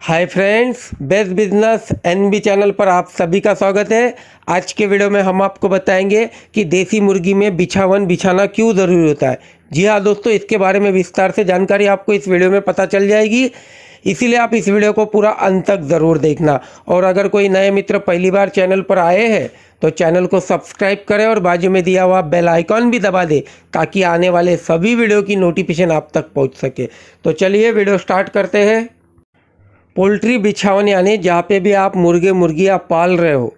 हाय friends, best business NB channel पर आप सभी का स्वागत है। आज के वीडियो में हम आपको बताएंगे कि देसी मुर्गी में बिछावन बिछाना क्यों ज़रूरी होता है। जी हाँ दोस्तों, इसके बारे में विस्तार से जानकारी आपको इस वीडियो में पता चल जाएगी, इसीलिए आप इस वीडियो को पूरा अंत तक ज़रूर देखना। और अगर कोई नए मित्र पहली बार चैनल पर आए हैं तो चैनल को सब्सक्राइब करें और बाजू में दिया हुआ बेल आइकॉन भी दबा दें ताकि आने वाले सभी वीडियो की नोटिफिकेशन आप तक पहुँच सके। तो चलिए वीडियो स्टार्ट करते हैं। पोल्ट्री बिछावन यानी जहाँ पे भी आप मुर्गे मुर्गियाँ पाल रहे हो,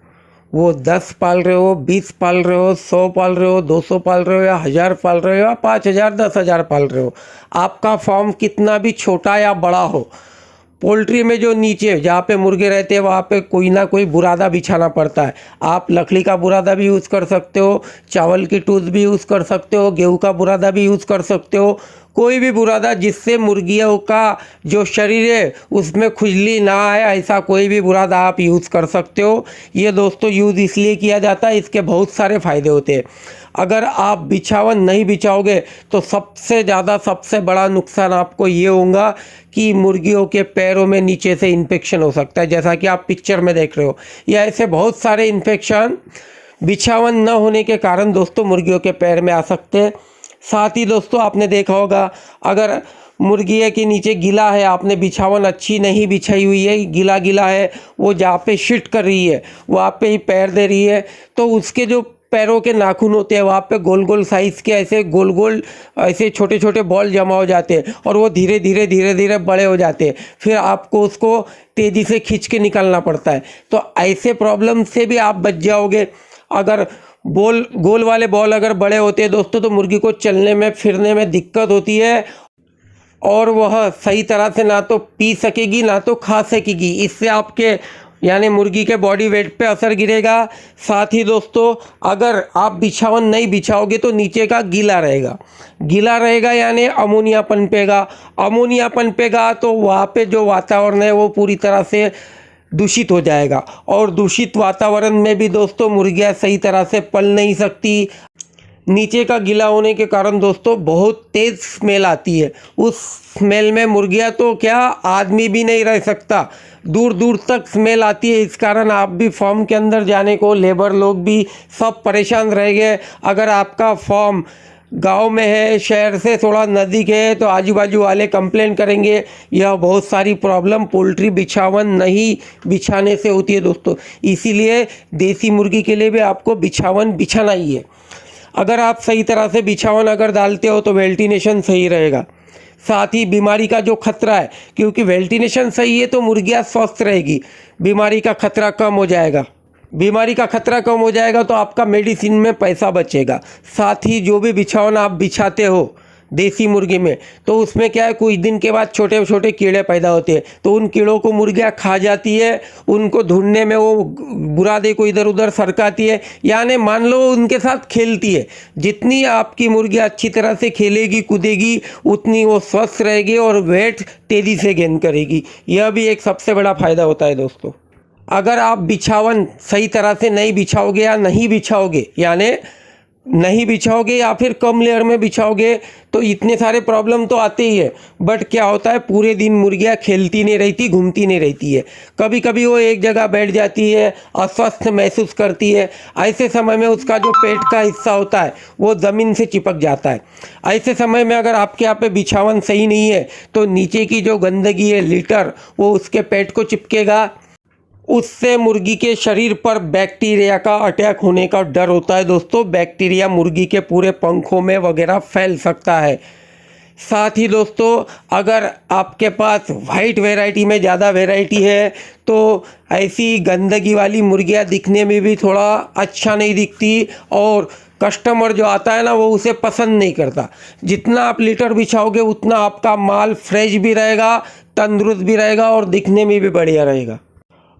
वो 10 पाल रहे हो, 20 पाल रहे हो, 100 पाल रहे हो, 200 पाल रहे हो या 1000 पाल रहे हो या 5000 10,000 पाल रहे हो, आपका फार्म कितना भी छोटा या बड़ा हो, पोल्ट्री में जो नीचे जहाँ पे मुर्गे रहते हैं वहाँ पे कोई ना कोई बुरादा बिछाना पड़ता है। आप लकड़ी का बुरादा भी यूज़ कर सकते हो, चावल की टूथ भी यूज़ कर सकते हो, गेहूँ का बुरादा भी यूज़ कर सकते हो, कोई भी बुरादा जिससे मुर्गियों का जो शरीर है उसमें खुजली ना आए, ऐसा कोई भी बुरादा आप यूज़ कर सकते हो। ये दोस्तों यूज़ इसलिए किया जाता है, इसके बहुत सारे फ़ायदे होते हैं। अगर आप बिछावन नहीं बिछाओगे तो सबसे ज़्यादा सबसे बड़ा नुकसान आपको ये होगा कि मुर्गियों के पैरों में नीचे से इन्फेक्शन हो सकता है, जैसा कि आप पिक्चर में देख रहे हो। या ऐसे बहुत सारे इन्फेक्शन बिछावन न होने के कारण दोस्तों मुर्गियों के पैर में आ सकते हैं। साथ ही दोस्तों आपने देखा होगा, अगर मुर्गी के नीचे गीला है, आपने बिछावन अच्छी नहीं बिछाई हुई है, गीला गीला है, वो जहाँ पे शिट कर रही है वहाँ पे ही पैर दे रही है, तो उसके जो पैरों के नाखून होते हैं वहाँ पे गोल गोल साइज़ के ऐसे गोल गोल ऐसे छोटे छोटे बॉल जमा हो जाते हैं और वो धीरे धीरे बड़े हो जाते हैं। फिर आपको उसको तेज़ी से खींच के निकालना पड़ता है। तो ऐसे प्रॉब्लम से भी आप बच जाओगे। अगर गोल वाले बॉल अगर बड़े होते हैं दोस्तों तो मुर्गी को चलने में फिरने में दिक्कत होती है और वह सही तरह से ना तो पी सकेगी ना तो खा सकेगी। इससे आपके यानी मुर्गी के बॉडी वेट पे असर गिरेगा। साथ ही दोस्तों अगर आप बिछावन नहीं बिछाओगे तो नीचे का गीला रहेगा यानी अमोनिया पनपेगा तो वहाँ पे जो वातावरण है वो पूरी तरह से दूषित हो जाएगा। और दूषित वातावरण में भी दोस्तों मुर्गियाँ सही तरह से पल नहीं सकती। नीचे का गीला होने के कारण दोस्तों बहुत तेज़ स्मेल आती है। उस स्मेल में मुर्गियाँ तो क्या आदमी भी नहीं रह सकता, दूर दूर तक स्मेल आती है। इस कारण आप भी फार्म के अंदर जाने को, लेबर लोग भी सब परेशान रह गए। अगर आपका फार्म गांव में है, शहर से थोड़ा नज़दीक है, तो आजू बाजू वाले कंप्लेन करेंगे। यह बहुत सारी प्रॉब्लम पोल्ट्री बिछावन नहीं बिछाने से होती है दोस्तों। इसीलिए देसी मुर्गी के लिए भी आपको बिछावन बिछाना ही है। अगर आप सही तरह से बिछावन अगर डालते हो तो वेंटिलेशन सही रहेगा। साथ ही बीमारी का जो खतरा है, क्योंकि वेंटिलेशन सही है तो मुर्गियाँ स्वस्थ रहेगी, बीमारी का खतरा कम हो जाएगा। बीमारी का खतरा कम हो जाएगा तो आपका मेडिसिन में पैसा बचेगा। साथ ही जो भी बिछावन आप बिछाते हो देसी मुर्गी में, तो उसमें क्या है, कुछ दिन के बाद छोटे छोटे कीड़े पैदा होते हैं, तो उन कीड़ों को मुर्गियाँ खा जाती है। उनको ढूंढने में वो बुरादे को इधर उधर सरकाती है, यानी मान लो उनके साथ खेलती है। जितनी आपकी मुर्गियाँ अच्छी तरह से खेलेगी कूदेगी उतनी वो स्वस्थ रहेगी और वेट तेज़ी से गेन करेगी। यह भी एक सबसे बड़ा फ़ायदा होता है दोस्तों। अगर आप बिछावन सही तरह से नहीं बिछाओगे या नहीं बिछाओगे या फिर कम लेयर में बिछाओगे तो इतने सारे प्रॉब्लम तो आते ही है। बट क्या होता है, पूरे दिन मुर्गियाँ खेलती नहीं रहती, घूमती नहीं रहती है, कभी कभी वो एक जगह बैठ जाती है, अस्वस्थ महसूस करती है। ऐसे समय में उसका जो पेट का हिस्सा होता है वो ज़मीन से चिपक जाता है। ऐसे समय में अगर आपके यहाँ पे बिछावन सही नहीं है तो नीचे की जो गंदगी है, लिटर, वो उसके पेट को चिपकेगा। उससे मुर्गी के शरीर पर बैक्टीरिया का अटैक होने का डर होता है दोस्तों। बैक्टीरिया मुर्गी के पूरे पंखों में वगैरह फैल सकता है। साथ ही दोस्तों अगर आपके पास वाइट वैरायटी में ज़्यादा वैरायटी है तो ऐसी गंदगी वाली मुर्गियाँ दिखने में भी थोड़ा अच्छा नहीं दिखती और कस्टमर जो आता है ना वो उसे पसंद नहीं करता। जितना आप लीटर बिछाओगे उतना आपका माल फ्रेश भी रहेगा, तंदुरुस्त भी रहेगा और दिखने में भी बढ़िया रहेगा।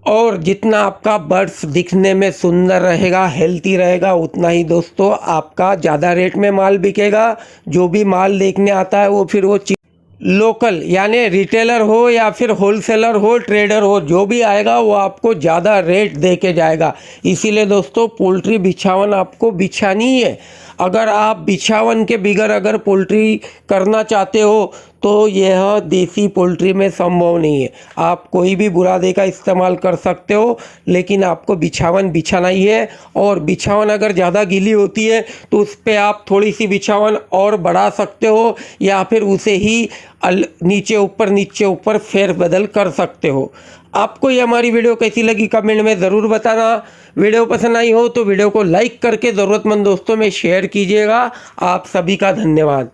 और जितना आपका बर्ड्स दिखने में सुंदर रहेगा, हेल्थी रहेगा, उतना ही दोस्तों आपका ज़्यादा रेट में माल बिकेगा। जो भी माल देखने आता है वो फिर वो लोकल यानी रिटेलर हो या फिर होलसेलर हो, ट्रेडर हो, जो भी आएगा वो आपको ज़्यादा रेट दे के जाएगा। इसीलिए दोस्तों पोल्ट्री बिछावन आपको बिछानी है। अगर आप बिछावन के बगैर अगर पोल्ट्री करना चाहते हो तो यह देसी पोल्ट्री में संभव नहीं है। आप कोई भी बुरादे का इस्तेमाल कर सकते हो, लेकिन आपको बिछावन बिछाना ही है। और बिछावन अगर ज़्यादा गीली होती है तो उस पर आप थोड़ी सी बिछावन और बढ़ा सकते हो, या फिर उसे ही नीचे ऊपर फेरबदल कर सकते हो। आपको ये हमारी वीडियो कैसी लगी कमेंट में ज़रूर बताना। वीडियो पसंद आई हो तो वीडियो को लाइक करके ज़रूरतमंद दोस्तों में शेयर कीजिएगा। आप सभी का धन्यवाद।